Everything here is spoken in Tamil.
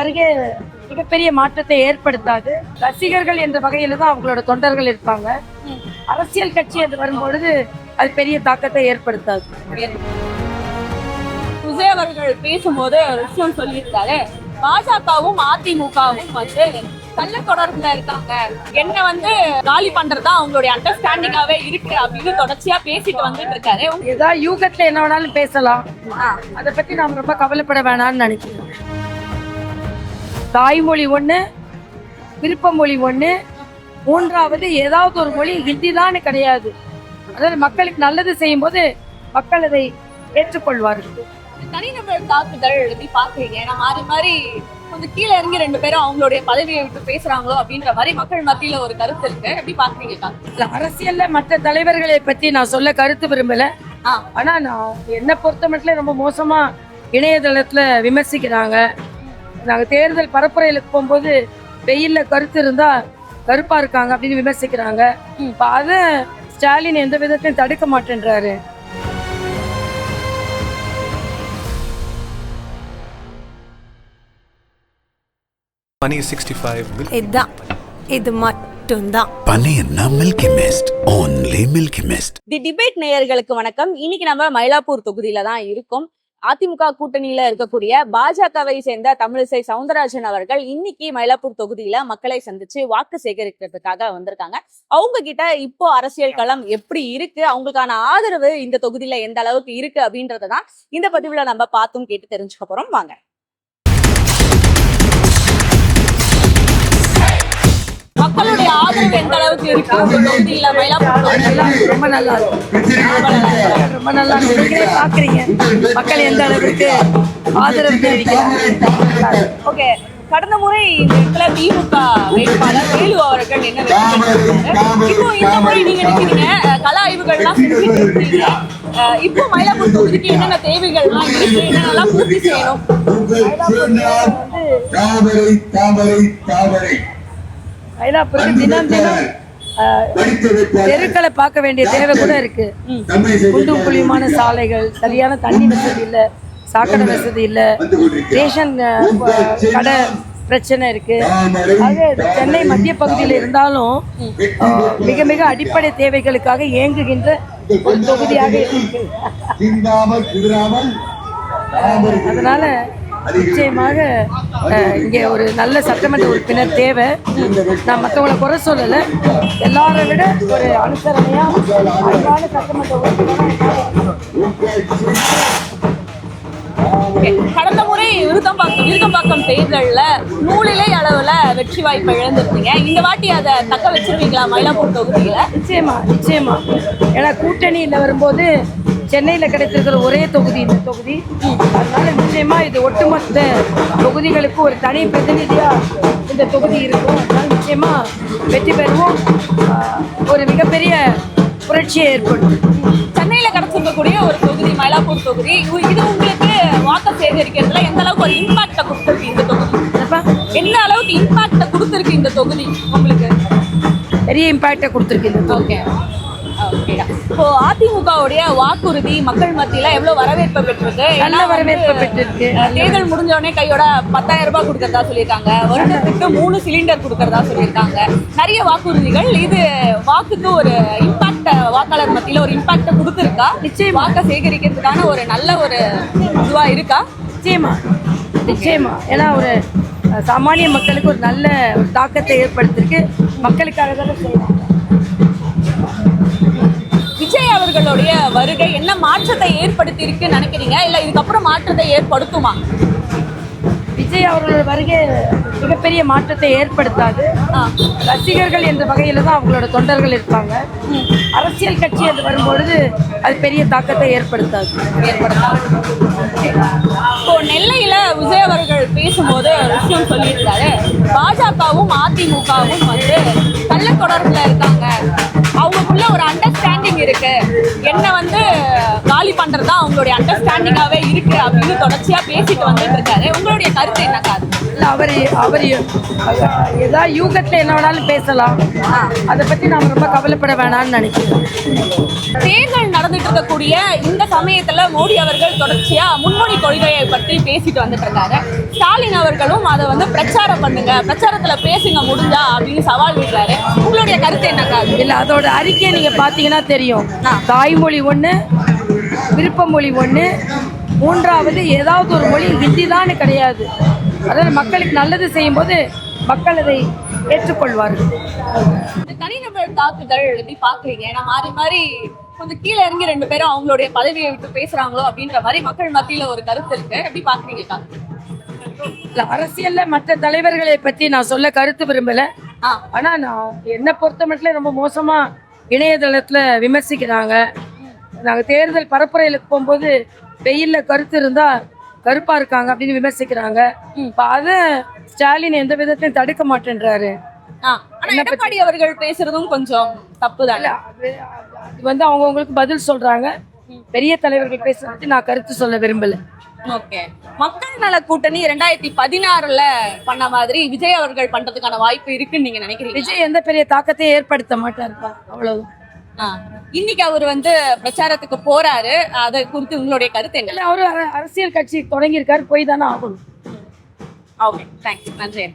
வருகை மிகப்பெரிய மாற்றத்தை ஏற்படுத்தாது. ரசிகர்கள் என்ற வகையில தான் அவங்களோட தொண்டர்கள் இருப்பாங்க. அரசியல் கட்சி என்று வரும்பொழுது அது பெரிய தாக்கத்தை ஏற்படுத்தாது. விஜய் அவர்கள் பேசும்போது ஒரு விஷயம் சொல்லியிருக்காரு, பாஜகவும் அதிமுகவும் கள்ள தொடர்புல இருக்காங்க, என்ன காலி பண்றதா அவங்களுடைய அண்டர்ஸ்டாண்டிங்காவே இருக்கு அப்படின்னு தொடர்ச்சியா பேசிட்டு வந்துட்டு இருக்காரு. ஏதாவது யூகத்துல என்ன வேணாலும் பேசலாம், அதை பத்தி நாம ரொம்ப கவலைப்பட வேணாம்னு நினைக்கிறேன். தாய்மொழி ஒண்ணு, விருப்ப மொழி ஒண்ணு, மூன்றாவது ஏதாவது ஒரு மொழி. ஹிந்தி தான் கிடையாது. அதாவது மக்களுக்கு நல்லது செய்யும் போது மக்கள் அதை ஏற்றுக்கொள்வார்கள். தனிநபர் தாக்குதல் எப்படி பாக்குறீங்க? ஏன்னா மாறி மாறி கொஞ்சம் கீழே இறங்கி ரெண்டு பேரும் அவங்களுடைய பதவியை விட்டு பேசுறாங்களோ அப்படின்ற மாதிரி மக்கள் மத்தியில ஒரு கருத்து இருக்கு. எப்படி பாக்குறீங்க? அரசியல்ல மற்ற தலைவர்களை பத்தி நான் சொல்ல கருத்து விரும்பல. ஆனா நான் என்னை பொறுத்த மட்டும் ரொம்ப மோசமா இணையதளத்துல விமர்சிக்கிறாங்க. நாங்க தேர்தல் பரப்புரையிலுக்கு போகும்போது வெயில்ல கருத்து இருந்தா கருப்பா இருக்காங்க அப்படின்னு விமர்சிக்கிறாங்க. இப்ப அத ஸ்டாலின் எந்த விதத்தையும் தடுக்க மாட்டேன்றாரு. Money is 65. இது மட்டும்தான். பனியன்னா milky mist, only milky mist. The debate நேயர்களுக்கு வணக்கம். இன்னைக்கு நம்ம மயிலாப்பூர் தொகுதியில தான் இருக்கோம். அதிமுக கூட்டணியில இருக்கக்கூடிய பாஜகவை சேர்ந்த தமிழிசை சவுந்தரராஜன் அவர்கள் இன்னைக்கு மயிலாப்பூர் தொகுதியில மக்களை சந்திச்சு வாக்கு சேகரிக்கிறதுக்காக வந்திருக்காங்க. அவங்க கிட்ட இப்போ அரசியல் களம் எப்படி இருக்கு, அவங்களுக்கான ஆதரவு இந்த தொகுதியில எந்த அளவுக்கு இருக்கு அப்படின்றதான் இந்த பதிவுல நம்ம பார்த்தும் கேட்டு தெரிஞ்சுக்க போறோம். வாங்க. மக்களுடைய ஆதரவு எந்த அளவுக்கு இருக்கு தொகுதியில மயிலாப்பூர்? ரொம்ப நல்லா இருக்கு, ரொம்ப நல்லா இருக்கு. பாக்குறீங்க மக்கள் எந்த அளவுக்கு ஆதரவு தெரிவிக்கிறாங்க. ஓகே, கடந்த முறை இந்த இடத்துல திமுக வேட்பாளர் வேலு அவர்கள் என்ன வெற்றி, இப்போ இந்த முறை நீங்க நினைக்கிறீங்க கள ஆய்வுகள்லாம் செஞ்சுட்டு இருக்கீங்க, இப்போ மயிலாப்பூர் தொகுதிக்கு என்னென்ன தேவைகள்லாம் இருக்கு, என்னென்னலாம் பூர்த்தி செய்யணும்? மயிலாப்பூருக்கு தினம் தினம் தெருக்களை பார்க்க வேண்டிய தேவை கூட இருக்கு. குண்டும் குழியுமான சாலைகள், சரியான தண்ணி வசதி இல்லை, சாக்கடை வசதி இல்லை, ரேஷன் கடை பிரச்சனை இருக்கு. ஆக சென்னை மத்திய பகுதியில் இருந்தாலும் மிக மிக அடிப்படை தேவைகளுக்காக இயங்குகின்ற ஒரு தொகுதியாக இருக்கு. அதனால நிச்சயமாக இங்கே ஒரு நல்ல சட்டமன்ற உறுப்பினர் தேவை. நான் மற்றவங்களை குறை சொல்லலை, எல்லாரை விட ஒரு அனுசரணையா அழகான சட்டமன்ற கடந்த முறை விருகம்பாக்கம் தேர்தலில் நூலிலை அளவுல வெற்றி வாய்ப்பை இழந்திருந்தீங்க. இந்த வாட்டி அதை தக்க வச்சிருக்கீங்களா மயிலாப்பூர் தொகுதியில? நிச்சயமா. ஏன்னா கூட்டணியில் வரும்போது சென்னையில் கிடைத்திருக்கிற ஒரே தொகுதி இந்த தொகுதி. அதனால நிச்சயமா இது ஒட்டுமொத்த தொகுதிகளுக்கு ஒரு தனி பிரதிநிதியா இந்த தொகுதி இருக்கும். அதனால நிச்சயமா வெற்றி பெறுவோம். ஒரு மிகப்பெரிய புரட்சியை ஏற்படும். சென்னையில கிடைச்சிருக்கக்கூடிய ஒரு தொகுதி மயிலாப்பூர் தொகுதி, இது உங்களுக்கு வாக்கு சேகரிக்கிறதுல எந்த அளவுக்கு ஒரு இம்பாக்ட கொடுத்துருக்கு இந்த தொகுதி? எந்த அளவுக்கு இம்பாக்ட கொடுத்துருக்கு இந்த தொகுதி உங்களுக்கு? பெரிய இம்பாக்டை கொடுத்துருக்கு இந்த தொகுதி. இப்போ அதிமுகவுடைய வாக்குறுதி மக்கள் மத்தியில எவ்வளவு வரவேற்பு பெற்றிருக்கு? நல்ல வரவேற்பு பெற்றிருக்கு. தேர்தல் முடிஞ்ச உடனே கையோட 10,000 ரூபாய் கொடுக்கறதா சொல்லியிருக்காங்க, வருடத்துக்கு 3 சிலிண்டர் கொடுக்கறதா சொல்லியிருக்காங்க. நிறைய வாக்குறுதிகள். இது வாக்குக்கு ஒரு இம்பாக்ட், வாக்காளர் மத்தியில ஒரு இம்பாக்ட கொடுத்துருக்கா? நிச்சயம் வாக்க சேகரிக்கிறதுக்கான ஒரு நல்ல ஒரு இதுவா இருக்கா? நிச்சயமா. ஏன்னா ஒரு சாமானிய மக்களுக்கு ஒரு நல்ல தாக்கத்தை ஏற்படுத்திருக்கு. மக்களுக்காக தானே செய்யணும். விஜய் அவர்களுடைய வருகை என்ன மாற்றத்தை ஏற்படுத்தி இருக்குன்னு நினைக்கிறீங்க, இல்ல இதுக்கப்புறம் மாற்றத்தை ஏற்படுத்துமா? விஜய் அவர்களோட வருகை மிகப்பெரிய மாற்றத்தை ஏற்படுத்தாது. ரசிகர்கள் என்ற வகையில தான் அவங்களோட தொண்டர்கள் இருப்பாங்க. அரசியல் கட்சி என்று வரும்பொழுது அது பெரிய தாக்கத்தை ஏற்படுத்தாது. இப்போ நெல்லையில விஜய் அவர்கள் பேசும்போது ஒரு விஷயம் சொல்லியிருக்காரு, பாஜகவும் அதிமுகவும் கள்ள தொடர்புல இருக்காங்க, அவங்களுக்குள்ள ஒரு அண்டர்ஸ்டாண்டிங் இருக்கு, என்ன வந்து காலி பண்றதா அவங்களுடைய அண்டர்ஸ்டாண்டிங்காவே இருக்கு அப்படின்னு தொடர்ச்சியா பேசிட்டு வந்துட்டு இருக்காரு. உங்களுடைய கருத்து என்ன காது? இல்ல அவர் ஏதாவது யூகத்துல என்ன வேணாலும் பேசலாம். அதை பத்தி நாம ரொம்ப கவலைப்பட வேணாம்னு நினைக்கிறேன். தேர்தல் நடந்துட்டு இருக்கக்கூடிய இந்த சமயத்துல மோடி அவர்கள் தொடர்ச்சியா முன்மொழி கொள்கையை பற்றி பேசிட்டு வந்துட்டு இருக்காரு. ஸ்டாலின் அவர்களும் அதை வந்து பிரச்சாரம் பண்ணுங்க, பிரச்சாரத்துல பேசுங்க முடிஞ்சா அப்படின்னு சவால் விடுறாரு. உங்களுடைய கருத்து என்ன காது? இல்ல அதோட அறிக்கையை நீங்க பாத்தீங்கன்னா தெரியும். தாய்மொழி ஒண்ணு, விருப்ப மொழி ஒண்ணு, மூன்றாவது ஏதாவது ஒரு மொழி ஹிந்தி தான் கிடையாது. அதாவது மக்களுக்கு நல்லது செய்யும் போது மக்கள் அதை ஏற்றுக்கொள்வார்கள். இந்த தனிநபர் தாக்குதல் எப்படி பாக்குறீங்க? ஏன்னா மாறி மாறி கொஞ்சம் கீழே இறங்கி 2 பேரும் அவங்களுடைய பதவியை விட்டு பேசுறாங்களோ அப்படின்ற மாதிரி மக்கள் மத்தியில ஒரு கருத்து இருக்கு. எப்படி பாக்குறீங்க காது? இல்ல அரசியல்ல மற்ற தலைவர்களை பத்தி நான் சொல்ல கருத்து விரும்பல. ஆனா நான் என்னை பொறுத்த மட்டும் ரொம்ப மோசமா இணையதளத்துல விமர்சிக்கிறாங்க. நாங்க தேர்தல் பரப்புரையிலுக்கு போகும்போது வெயில்ல கருத்து இருந்தா கருப்பா இருக்காங்க அப்படின்னு விமர்சிக்கிறாங்க. இப்ப அத ஸ்டாலின் எந்த விதத்தையும் தடுக்க மாட்டேன்றாரு. எடப்பாடி அவர்கள் பேசுறதும் கொஞ்சம் தப்பு தான். அது வந்து அவங்களுக்கு பதில் சொல்றாங்க. பெரிய தலைவர்கள் பேசுறது நான் கருத்து சொல்ல விரும்பல. ஓகே, மக்கள் நல கூட்டணி 2016 பண்ண மாதிரி விஜய் அவர்கள் பண்றதுக்கான வாய்ப்பு இருக்குன்னு நீங்க நினைக்கிறீங்க? விஜய் எந்த பெரிய தாக்கத்தையும் ஏற்படுத்த மாட்டாருப்பா, அவ்வளவுதான். இன்னைக்கு அவர் வந்து பிரச்சாரத்துக்கு போறாரு, அதை குறித்து உங்களுடைய கருத்து என்ன? அவரு அரசியல் கட்சி தொடங்கி இருக்காரு, போய் தானே ஆகணும். ஓகே, தேங்க்ஸ், நன்றி.